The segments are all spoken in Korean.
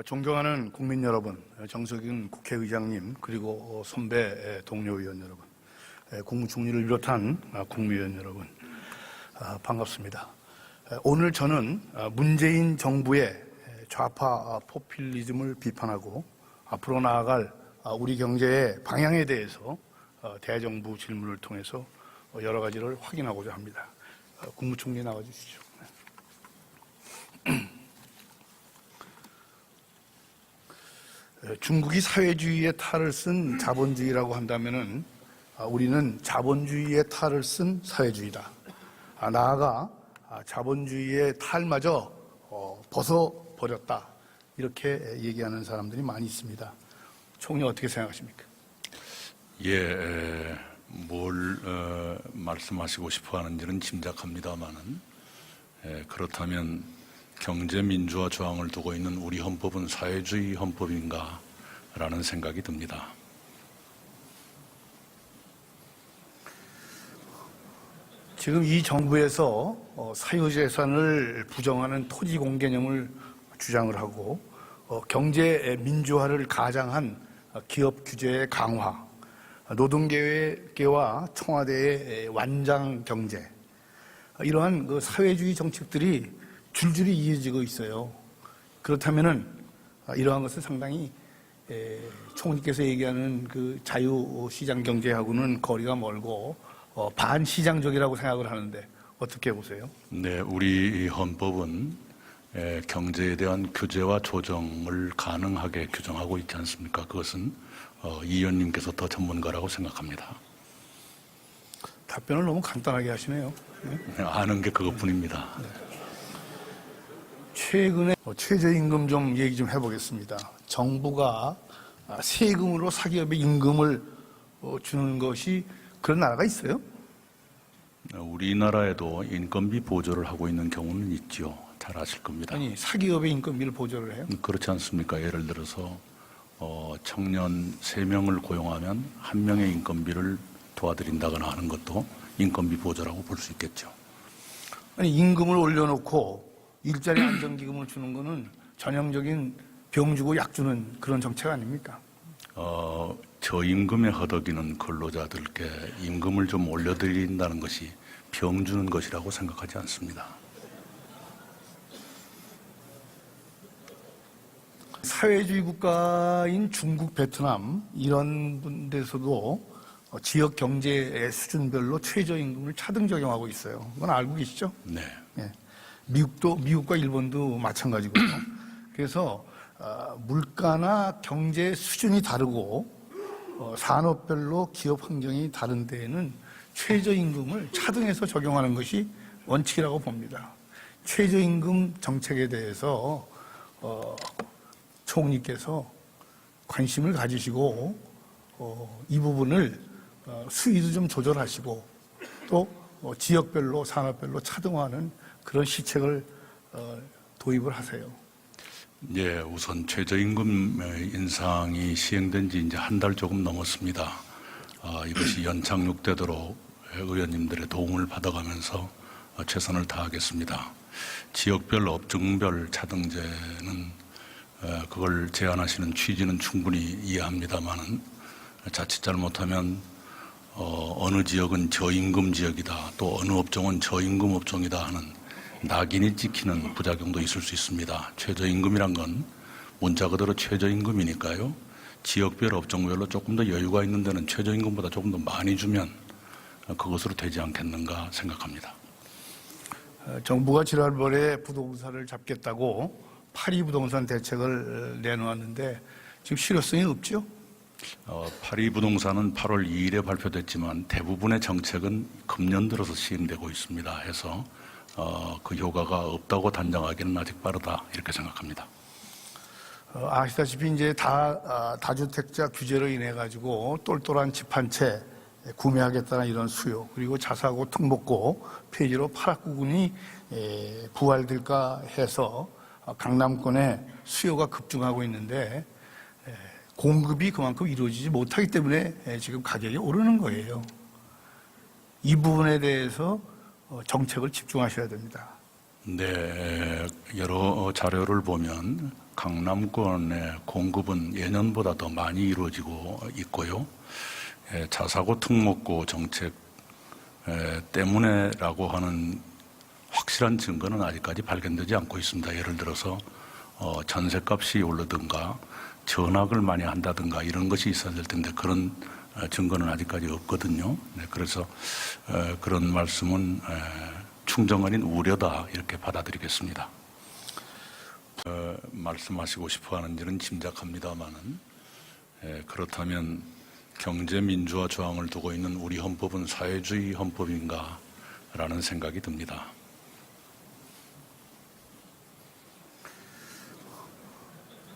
존경하는 국민 여러분, 정석윤 국회의장님, 그리고 선배 동료 의원 여러분, 국무총리를 비롯한 국무위원 여러분, 반갑습니다. 오늘 저는 문재인 정부의 좌파 포퓰리즘을 비판하고 앞으로 나아갈 우리 경제의 방향에 대해서 대정부 질문을 통해서 여러 가지를 확인하고자 합니다. 국무총리 나와주시죠. 중국이 사회주의의 탈을 쓴 자본주의라고 한다면은 우리는 자본주의의 탈을 쓴 사회주의다. 나아가 자본주의의 탈마저 벗어버렸다. 이렇게 얘기하는 사람들이 많이 있습니다. 총리 어떻게 생각하십니까? 예, 뭘 말씀하시고 싶어 하는지는 짐작합니다만은, 그렇다면 경제 민주화 조항을 두고 있는 우리 헌법은 사회주의 헌법인가 라는 생각이 듭니다. 지금 이 정부에서 사유재산을 부정하는 토지공 개념을 주장을 하고 경제 민주화를 가장한 기업 규제의 강화, 노동계와 청와대의 완장 경제, 이러한 그 사회주의 정책들이 줄줄이 이어지고 있어요. 그렇다면은 이러한 것은 상당히 총리께서 얘기하는 그 자유시장 경제하고는 거리가 멀고 반시장적이라고 생각을 하는데 어떻게 보세요? 네, 우리 헌법은 경제에 대한 규제와 조정을 가능하게 규정하고 있지 않습니까? 그것은 이 의원님께서 더 전문가라고 생각합니다. 답변을 너무 간단하게 하시네요. 네, 아는 게 그것뿐입니다. 네. 최근에 최저임금 좀 얘기 좀 해보겠습니다. 정부가 세금으로 사기업에 임금을 주는 것이 그런 나라가 있어요? 우리나라에도 인건비 보조를 하고 있는 경우는 있죠. 잘 아실 겁니다. 아니, 사기업의 인건비를 보조를 해요? 그렇지 않습니까? 예를 들어서 청년 3명을 고용하면 1명의 인건비를 도와드린다거나 하는 것도 인건비 보조라고 볼 수 있겠죠. 아니, 임금을 올려놓고 일자리 안정기금을 주는 거는 전형적인 병 주고 약 주는 그런 정책 아닙니까? 저임금에 허덕이는 근로자들께 임금을 좀 올려드린다는 것이 병 주는 것이라고 생각하지 않습니다. 사회주의 국가인 중국, 베트남 이런 데서도 지역 경제의 수준별로 최저임금을 차등 적용하고 있어요. 그건 알고 계시죠? 네. 예. 미국과 일본도 마찬가지고요. 그래서 물가나 경제 수준이 다르고 산업별로 기업 환경이 다른 데에는 최저임금을 차등해서 적용하는 것이 원칙이라고 봅니다. 최저임금 정책에 대해서 총리께서 관심을 가지시고 이 부분을 수위도 좀 조절하시고 또 지역별로 산업별로 차등화하는 그런 시책을 도입을 하세요. 예, 우선 최저임금 인상이 시행된 지 이제 한 달 조금 넘었습니다. 이것이 연착륙되도록 의원님들의 도움을 받아가면서 최선을 다하겠습니다. 지역별, 업종별 차등제는 그걸 제안하시는 취지는 충분히 이해합니다만은 자칫 잘못하면 어느 지역은 저임금 지역이다, 또 어느 업종은 저임금 업종이다 하는 낙인이 찍히는 부작용도 있을 수 있습니다. 최저임금이란 건 문자 그대로 최저임금이니까요. 지역별, 업종별로 조금 더 여유가 있는 데는 최저임금보다 조금 더 많이 주면 그것으로 되지 않겠는가 생각합니다. 정부가 지난번에 부동산을 잡겠다고 파리 부동산 대책을 내놓았는데 지금 실효성이 없죠? 파리 부동산은 8월 2일에 발표됐지만 대부분의 정책은 금년 들어서 시행되고 있습니다. 해서 그 효과가 없다고 단정하기는 아직 빠르다 이렇게 생각합니다. 아시다시피 이제 다주택자 규제로 인해 가지고 똘똘한 집 한 채 구매하겠다는 이런 수요, 그리고 자사고 특목고 폐지로 파락구군이 부활될까 해서 강남권에 수요가 급증하고 있는데 공급이 그만큼 이루어지지 못하기 때문에 지금 가격이 오르는 거예요. 이 부분에 대해서 정책을 집중하셔야 됩니다. 네, 여러 자료를 보면 강남권의 공급은 예년보다 더 많이 이루어지고 있고요. 자사고 특목고 정책 때문에라고 하는 확실한 증거는 아직까지 발견되지 않고 있습니다. 예를 들어서 전셋값이 오르든가 전학을 많이 한다든가 이런 것이 있어야 될 텐데 그런 증거는 아직까지 없거든요. 그래서 그런 말씀은 충정 아닌 우려다 이렇게 받아들이겠습니다. 말씀하시고 싶어하는 일은 짐작합니다마는 그렇다면 경제민주화 조항을 두고 있는 우리 헌법은 사회주의 헌법인가 라는 생각이 듭니다.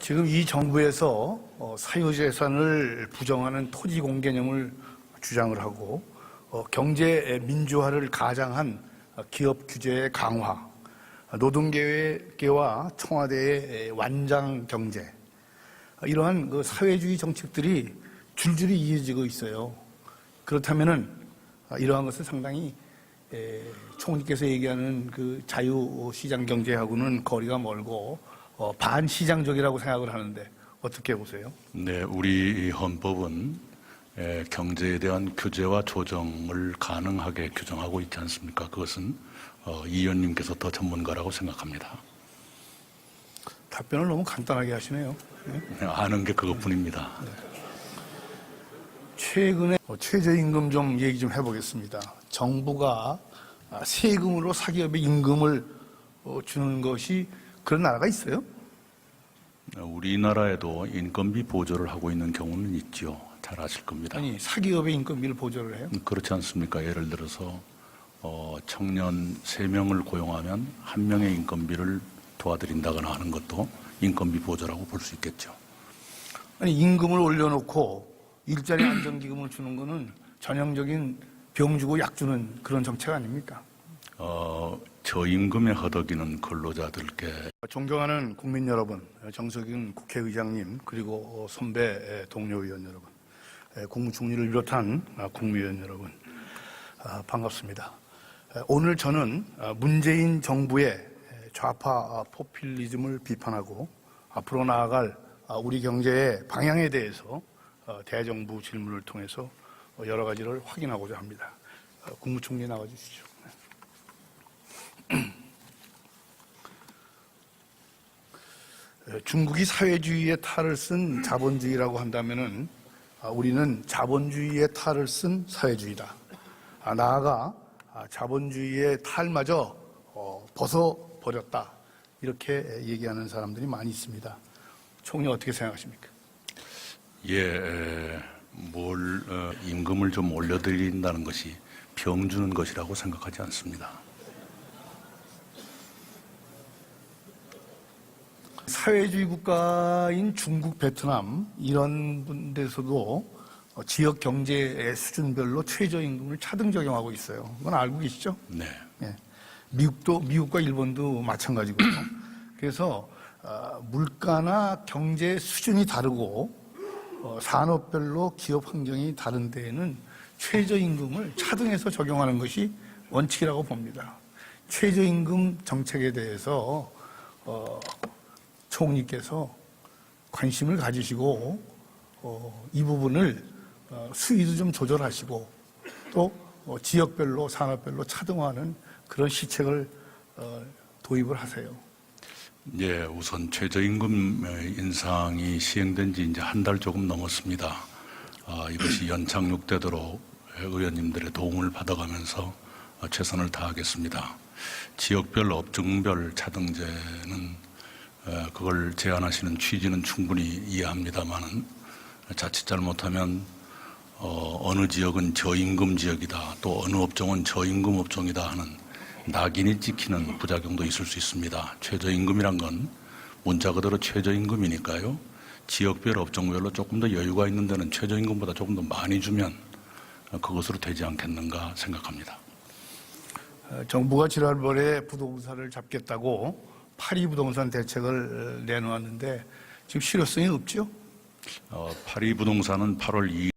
지금 이 정부에서 사유재산을 부정하는 토지공 개념을 주장을 하고 경제 민주화를 가장한 기업 규제의 강화, 노동계와 청와대의 완장 경제, 이러한 그 사회주의 정책들이 줄줄이 이어지고 있어요. 그렇다면은 이러한 것은 상당히 총리께서 얘기하는 그 자유시장 경제하고는 거리가 멀고 반시장적이라고 생각을 하는데 어떻게 보세요? 네, 우리 헌법은 경제에 대한 규제와 조정을 가능하게 규정하고 있지 않습니까? 그것은 이 의원님께서 더 전문가라고 생각합니다. 답변을 너무 간단하게 하시네요. 네, 아는 게 그것뿐입니다. 네. 최근에 최저임금 좀 얘기 좀 해보겠습니다. 정부가 세금으로 사기업에 임금을 주는 것이 그런 나라가 있어요? 우리나라에도 인건비 보조를 하고 있는 경우는 있죠. 잘 아실 겁니다. 아니, 사기업의 인건비를 보조를 해요? 그렇지 않습니까? 예를 들어서 청년 3명을 고용하면 1명의 인건비를 도와드린다거나 하는 것도 인건비 보조라고 볼 수 있겠죠. 아니, 임금을 올려놓고 일자리 안정기금을 주는 거는 전형적인 병 주고 약 주는 그런 정책 아닙니까? 저임금에 허덕이는 근로자들께 존경하는 국민 여러분, 정석윤 국회의장님, 그리고 선배 동료 의원 여러분, 국무총리를 비롯한 국무위원 여러분, 반갑습니다. 오늘 저는 문재인 정부의 좌파 포퓰리즘을 비판하고 앞으로 나아갈 우리 경제의 방향에 대해서 대정부 질문을 통해서 여러 가지를 확인하고자 합니다. 국무총리 나와주시죠. 중국이 사회주의의 탈을 쓴 자본주의라고 한다면은 우리는 자본주의의 탈을 쓴 사회주의다. 나아가 자본주의의 탈마저 벗어버렸다. 이렇게 얘기하는 사람들이 많이 있습니다. 총리 어떻게 생각하십니까? 임금을 좀 올려드린다는 것이 병 주는 것이라고 생각하지 않습니다. 사회주의 국가인 중국, 베트남 이런 데서도 지역 경제의 수준별로 최저임금을 차등 적용하고 있어요. 그건 알고 계시죠? 네. 예. 미국과 일본도 마찬가지고요. 그래서 물가나 경제 수준이 다르고 산업별로 기업 환경이 다른 데에는 최저임금을 차등해서 적용하는 것이 원칙이라고 봅니다. 최저임금 정책에 대해서 총리께서 관심을 가지시고 이 부분을 수위도 좀 조절하시고 또 지역별로 산업별로 차등화하는 그런 시책을 도입을 하세요. 예, 우선 최저임금 인상이 시행된 지 이제 한 달 조금 넘었습니다. 이것이 연착륙되도록 의원님들의 도움을 받아가면서 최선을 다하겠습니다. 지역별, 업종별 차등제는 그걸 제안하시는 취지는 충분히 이해합니다만은 자칫 잘못하면 어느 지역은 저임금 지역이다, 또 어느 업종은 저임금 업종이다 하는 낙인이 찍히는 부작용도 있을 수 있습니다. 최저임금이란 건 문자 그대로 최저임금이니까요. 지역별, 업종별로 조금 더 여유가 있는 데는 최저임금보다 조금 더 많이 주면 그것으로 되지 않겠는가 생각합니다. 정부가 지난번에 부동산을 잡겠다고 파리 부동산 대책을 내놓았는데 지금 실효성이 없죠? 파리 부동산은 8월 2일